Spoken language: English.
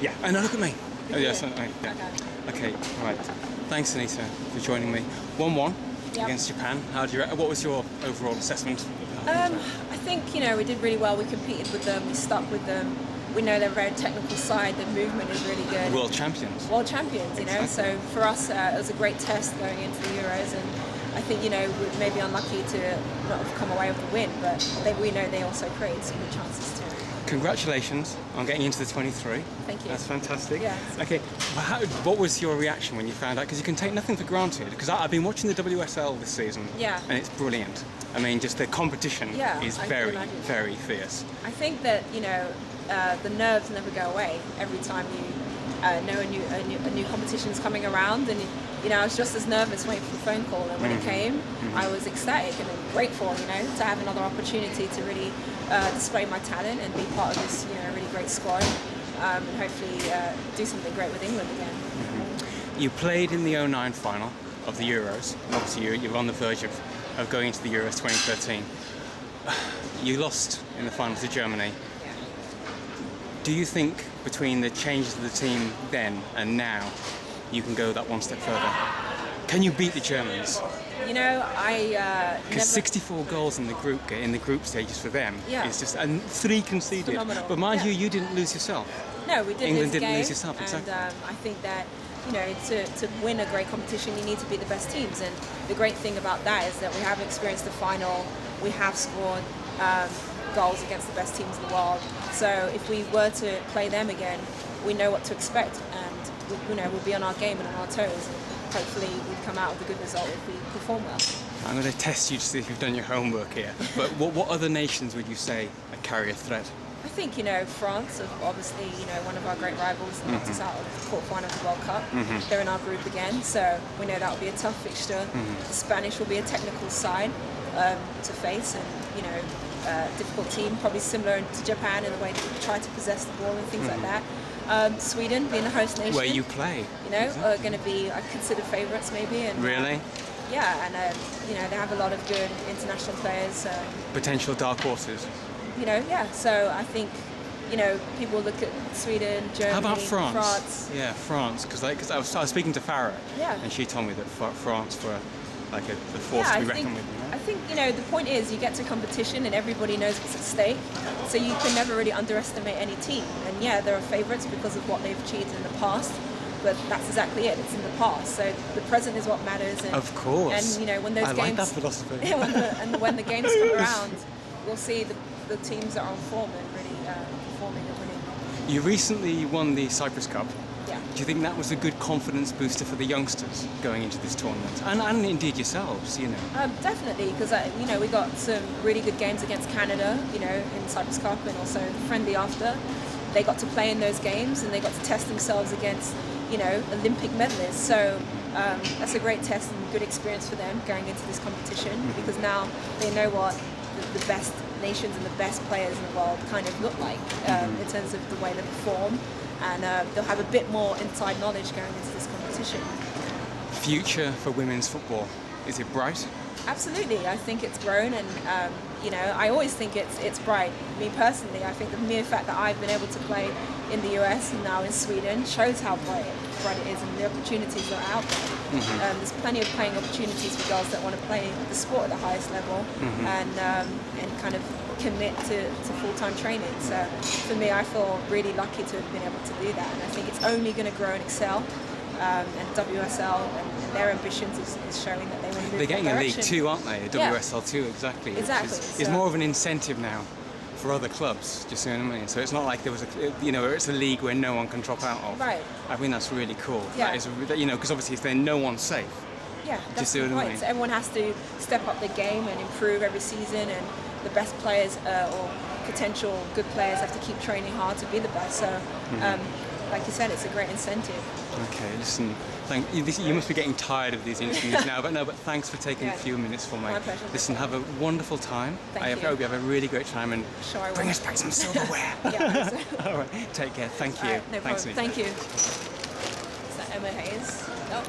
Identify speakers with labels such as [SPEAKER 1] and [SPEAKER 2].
[SPEAKER 1] Yeah. Oh, no, look at me. Oh, yes.
[SPEAKER 2] Yeah.
[SPEAKER 1] Okay. Right. Thanks, Anita, for joining me. 1-1
[SPEAKER 2] Yep.
[SPEAKER 1] against Japan. What was your overall assessment?
[SPEAKER 2] I think, we did really well. We competed with them. We stuck with them. We know they're a very technical side. The movement is really good.
[SPEAKER 1] World champions.
[SPEAKER 2] World champions,
[SPEAKER 1] Exactly.
[SPEAKER 2] So for us, it was a great test going into the Euros, and I think, we may be unlucky to not have come away with the win, but we know they also create some good chances too.
[SPEAKER 1] Congratulations on getting into the 23.
[SPEAKER 2] Thank you.
[SPEAKER 1] That's fantastic.
[SPEAKER 2] Yeah.
[SPEAKER 1] Okay, what was your reaction when you found out? Because you can take nothing for granted. Because I've been watching the WSL this season.
[SPEAKER 2] Yeah.
[SPEAKER 1] And it's brilliant. I mean, just the competition is very, very fierce.
[SPEAKER 2] I think that, the nerves never go away every time you know a new competition's coming around, and I was just as nervous waiting for the phone call, and when it came, I was ecstatic and grateful, to have another opportunity to really display my talent and be part of this, really great squad, and hopefully do something great with England again.
[SPEAKER 1] You played in the 2009 final of the Euros. Obviously, you're on the verge of going into the Euros 2013. You lost in the final to Germany. Do you think between the changes of the team then and now, you can go that one step further? Can you beat the Germans? Because 64 goals in the group stages for them is just, and 3 conceded.
[SPEAKER 2] Phenomenal.
[SPEAKER 1] But mind you didn't lose yourself.
[SPEAKER 2] No, we didn't.
[SPEAKER 1] England
[SPEAKER 2] lose the
[SPEAKER 1] didn't
[SPEAKER 2] game,
[SPEAKER 1] lose yourself, exactly.
[SPEAKER 2] And I think that to win a great competition, you need to be the best teams. And the great thing about that is that we have experienced the final. We have scored goals against the best teams in the world. So if we were to play them again, we know what to expect, and we'll be on our game and on our toes. And hopefully, we'd come out with a good result if we perform well.
[SPEAKER 1] I'm going to test you to see if you've done your homework here. But what other nations would you say carry a threat?
[SPEAKER 2] I think, France, obviously, one of our great rivals, knocked us out of the quarterfinal of the World Cup. They're in our group again, so we know that will be a tough fixture. The Spanish will be a technical side to face, and, difficult team, probably similar to Japan in the way they try to possess the ball and things like that. Sweden, being the host nation.
[SPEAKER 1] Where you play.
[SPEAKER 2] Are going to be, I consider, favourites maybe. And,
[SPEAKER 1] really?
[SPEAKER 2] Yeah, and, they have a lot of good international players.
[SPEAKER 1] Potential dark horses.
[SPEAKER 2] So I think, people look at Sweden, Germany,
[SPEAKER 1] How about France?
[SPEAKER 2] France.
[SPEAKER 1] Yeah, France, because I was speaking to Farah,
[SPEAKER 2] Yeah.
[SPEAKER 1] and she told me that France were like a force to be reckoned with.
[SPEAKER 2] I think, the point is you get to competition and everybody knows what's at stake, so you can never really underestimate any team. And yeah, there are favourites because of what they've achieved in the past, but that's exactly it. It's in the past, so the present is what matters. And,
[SPEAKER 1] of course.
[SPEAKER 2] And when those
[SPEAKER 1] I
[SPEAKER 2] games,
[SPEAKER 1] like that philosophy.
[SPEAKER 2] when the games come around, we'll see the teams that are on form and really performing and winning.
[SPEAKER 1] You recently won the Cyprus Cup.
[SPEAKER 2] Yeah.
[SPEAKER 1] Do you think that was a good confidence booster for the youngsters going into this tournament, and indeed yourselves?
[SPEAKER 2] Definitely, because we got some really good games against Canada, in Cyprus Cup, and also friendly after. They got to play in those games, and they got to test themselves against, Olympic medalists. So that's a great test and good experience for them going into this competition, because now they know what the best nations and the best players in the world kind of look like in terms of the way they perform, and they'll have a bit more inside knowledge going into this competition.
[SPEAKER 1] Future for women's football, is it bright?
[SPEAKER 2] Absolutely, I think it's grown, and I always think it's bright. Me personally, I think the mere fact that I've been able to play in the US and now in Sweden shows how bright it is, and the opportunities that are out there. There's plenty of playing opportunities for girls that want to play the sport at the highest level and kind of commit to full-time training. So for me, I feel really lucky to have been able to do that, and I think it's only going to grow and excel. And WSL and their ambitions is showing that they want to move.
[SPEAKER 1] They're getting
[SPEAKER 2] that
[SPEAKER 1] a League
[SPEAKER 2] direction.
[SPEAKER 1] 2, aren't they? A WSL 2, exactly.
[SPEAKER 2] Exactly.
[SPEAKER 1] It's more of an incentive now for other clubs. Do you see what I mean? So it's not like there was it's a league where no one can drop out of.
[SPEAKER 2] Right.
[SPEAKER 1] I think that's really cool.
[SPEAKER 2] Yeah.
[SPEAKER 1] That is, because obviously then no one's safe.
[SPEAKER 2] Yeah, that's
[SPEAKER 1] Do you see
[SPEAKER 2] the
[SPEAKER 1] what I
[SPEAKER 2] point.
[SPEAKER 1] mean?
[SPEAKER 2] So everyone has to step up their game and improve every season, and the best players or potential good players have to keep training hard to be the best. So, like you said, it's a great incentive.
[SPEAKER 1] Okay, listen, you must be getting tired of these interviews now, but thanks for taking a few minutes for me.
[SPEAKER 2] My pleasure.
[SPEAKER 1] Listen, have a wonderful time.
[SPEAKER 2] Thank
[SPEAKER 1] I
[SPEAKER 2] you.
[SPEAKER 1] hope you have a really great time, and
[SPEAKER 2] Sure I will.
[SPEAKER 1] bring us back some silverware.
[SPEAKER 2] Yeah, so.
[SPEAKER 1] All right, take care. Thank you.
[SPEAKER 2] All right, no
[SPEAKER 1] Thanks,
[SPEAKER 2] problem.
[SPEAKER 1] Anita.
[SPEAKER 2] Thank you. Is that Emma Hayes? Oh.